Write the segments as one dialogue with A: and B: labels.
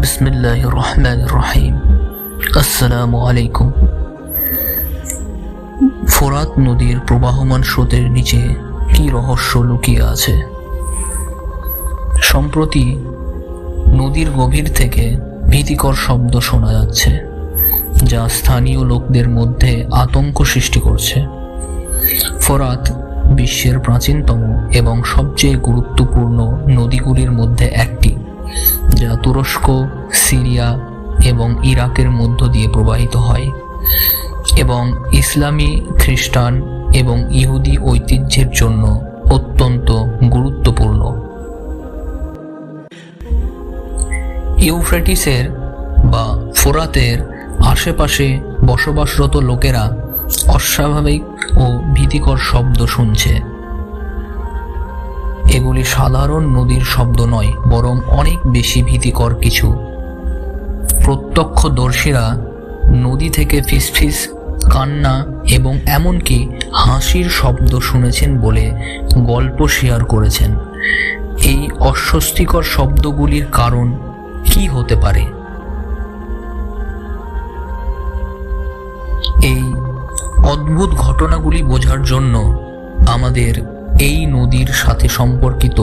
A: বিসমিল্লাহির রহমানির রহিম। আসসালামু আলাইকুম। ফোরাত নদীর প্রবাহমান স্রোতের নিচে কি রহস্য লুকিয়ে আছে? সম্প্রতি নদীর গভীর থেকে ভীতিকর শব্দ শোনা যাচ্ছে, যা স্থানীয় লোকদের মধ্যে আতঙ্ক সৃষ্টি করছে। ফোরাত বিশ্বের প্রাচীনতম এবং সবচেয়ে গুরুত্বপূর্ণ নদীগুলির মধ্যে একটি, যা তুরস্ক, সিরিয়া এবং ইরাকের মধ্য দিয়ে প্রবাহিত হয় এবং ইসলামী, খ্রিস্টান এবং ইহুদি ঐতিহ্যের জন্য অত্যন্ত গুরুত্বপূর্ণ। ইউফ্রেটিসের বা ফোরাতের আশেপাশে বসবাসরত লোকেরা অস্বাভাবিক ও ভীতিকর শব্দ শুনছে। এগুলি সাধারণ নদীর শব্দ নয়, বরং অনেক বেশি ভীতিকর কিছু। প্রত্যক্ষদর্শীরা নদী থেকে ফিসফিস, কান্না এবং এমনকি হাসির শব্দ শুনেছেন বলে গল্প শেয়ার করেছেন। এই অস্বস্তিকর শব্দগুলির কারণ কি হতে পারে? এই অদ্ভুত ঘটনাগুলি বোঝার জন্য আমাদের এই নদীর সাথে সম্পর্কিত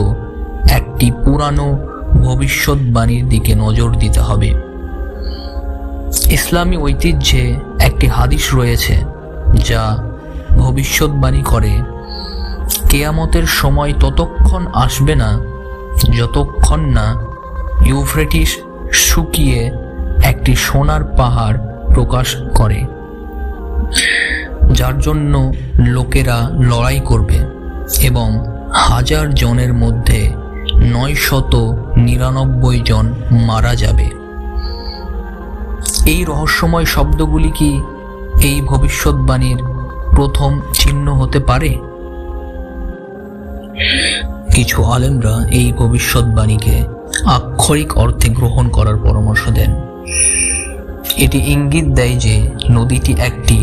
A: একটি পুরানো ভবিষ্যৎবাণীর দিকে নজর দিতে হবে। ইসলামী ঐতিহ্যে একটি হাদিস রয়েছে যা ভবিষ্যৎবাণী করে, কেয়ামতের সময় ততক্ষণ আসবে না যতক্ষণ না ইউফ্রেটিস শুকিয়ে একটি সোনার পাহাড় প্রকাশ করে, যার জন্য লোকেরা লড়াই করবে এবং 1000 জনের মধ্যে 999 জন মারা যাবে। এই রহস্যময় শব্দগুলি কি এই ভবিষ্যৎবাণীর প্রথম চিহ্ন হতে পারে? কিছু আলেমরা এই ভবিষ্যৎবাণীকে আক্ষরিক অর্থে গ্রহণ করার পরামর্শ দেন। এটি ইঙ্গিত দেয় যে নদীটি একটি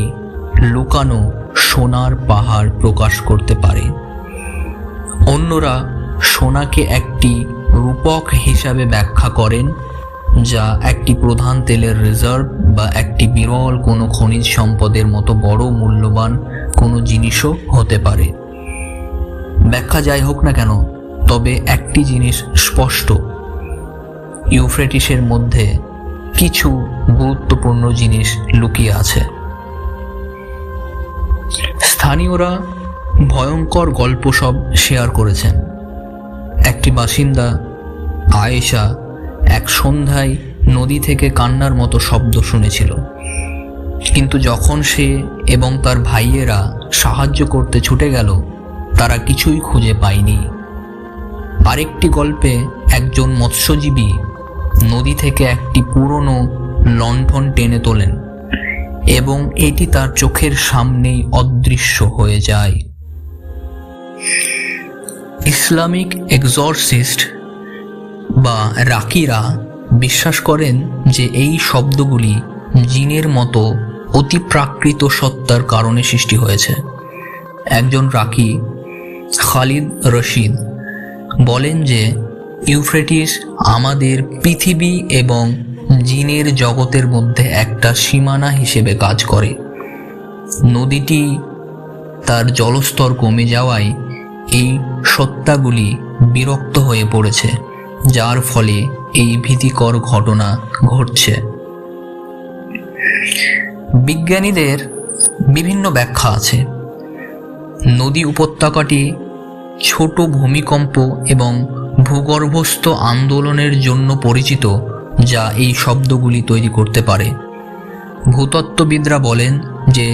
A: লুকানো সোনার পাহাড় প্রকাশ করতে পারে। অন্যরা সোনাকে একটি রূপক হিসাবে ব্যাখ্যা করেন, যা একটি প্রধান তেলের রিজার্ভ বা একটি বিরল কোনো খনিজ সম্পদের মতো বড় মূল্যবান কোনো জিনিসও হতে পারে। ব্যাখ্যা যাই হোক না কেন, তবে একটি জিনিস স্পষ্ট, ইউফ্রেটিসের মধ্যে কিছু গুরুত্বপূর্ণ জিনিস লুকিয়ে আছে। স্থানীয়রা ভয়ঙ্কর গল্প সব শেয়ার করেছেন। একটি বাসিন্দা, আয়েশা, এক সন্ধ্যায় নদী থেকে কান্নার মতো শব্দ শুনেছিল, কিন্তু যখন সে এবং তার ভাইয়েরা সাহায্য করতে ছুটে গেল, তারা কিছুই খুঁজে পায়নি। আরেকটি গল্পে একজন মৎস্যজীবী নদী থেকে একটি পুরনো লণ্ঠন টেনে তোলেন এবং এটি তার চোখের সামনেই অদৃশ্য হয়ে যায়। ইসলামিক এক্সরসিস্ট বা রাকিরা বিশ্বাস করেন যে এই শব্দগুলি জিনের মতো অতিপ্রাকৃত সত্তার কারণে সৃষ্টি হয়েছে। একজন রাকি, খালিদ রশিদ, বলেন যে ইউফ্রেটিস আমাদের পৃথিবী এবং জিনের জগতের মধ্যে একটা সীমানা হিসেবে কাজ করে। নদীটি তার জলস্তর কমে যাওয়ায় এই সত্তাগুলি বিরক্ত হয়ে পড়েছে, যার ফলে এই ভীতিকর ঘটনা ঘটছে। বিজ্ঞানীদের বিভিন্ন ব্যাখ্যা আছে। নদী উপত্যকাটি ছোট ভূমিকম্প এবং ভূগর্ভস্থ আন্দোলনের জন্য পরিচিত, যা এই শব্দগুলি তৈরি করতে পারে। ভূতত্ত্ববিদরা বলেন যে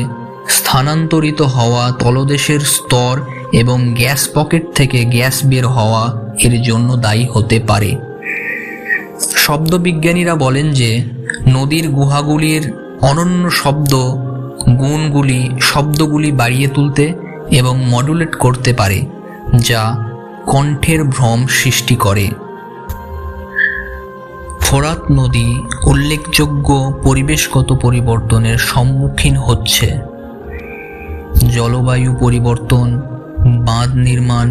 A: স্থানান্তরিত হওয়া তলদেশের স্তর এবং গ্যাস পকেট থেকে গ্যাস বের হওয়া এর জন্য দায়ী হতে পারে। শব্দবিজ্ঞানীরা বলেন যে নদীর গুহাগুলির অনন্য গুণগুলি শব্দগুলি বাড়িয়ে তুলতে এবং মডুলেট করতে পারে, যা কণ্ঠের ভ্রম সৃষ্টি করে। ফোরাত নদী উল্লেখযোগ্য পরিবেশগত পরিবর্তনের সম্মুখীন হচ্ছে। জলবায়ু পরিবর্তন, বাঁধ নির্মাণ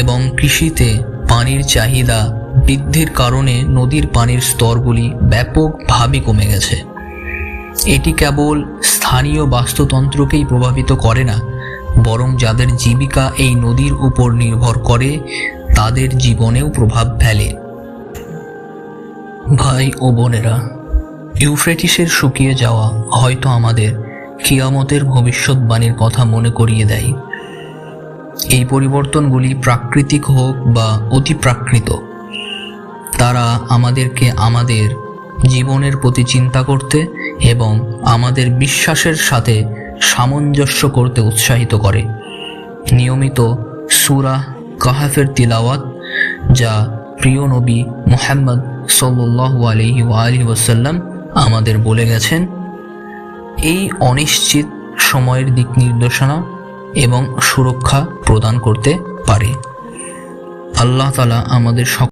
A: এবং কৃষিতে পানির চাহিদা বৃদ্ধির কারণে নদীর পানির স্তরগুলি ব্যাপকভাবে কমে গেছে। এটি কেবল স্থানীয় বাস্তুতন্ত্রকেই প্রভাবিত করে না, বরং যাদের জীবিকা এই নদীর উপর নির্ভর করে তাদের জীবনেও প্রভাব ফেলে। ভাই ও বোনেরা, ইউফ্রেটিসের শুকিয়ে যাওয়া হয়তো আমাদের কিয়ামতের ভবিষ্যৎবাণীর কথা মনে করিয়ে দেয়। এই পরিবর্তনগুলি প্রাকৃতিক হোক বা অতিপ্রাকৃত, তারা আমাদেরকে আমাদের জীবনের প্রতি চিন্তা করতে এবং আমাদের বিশ্বাসের সাথে সামঞ্জস্য করতে উৎসাহিত করে। নিয়মিত সূরা কাহফের তিলাওয়াত, যা প্রিয় নবী মুহাম্মদ সাল্লাল্লাহু আলাইহি ওয়াসাল্লাম আমাদের বলে গেছেন, এই অনিশ্চিত সময়ের দিক নির্দেশনা এবং সুরক্ষা প্রদান করতে পারে। আল্লাহ তাআলা আমাদের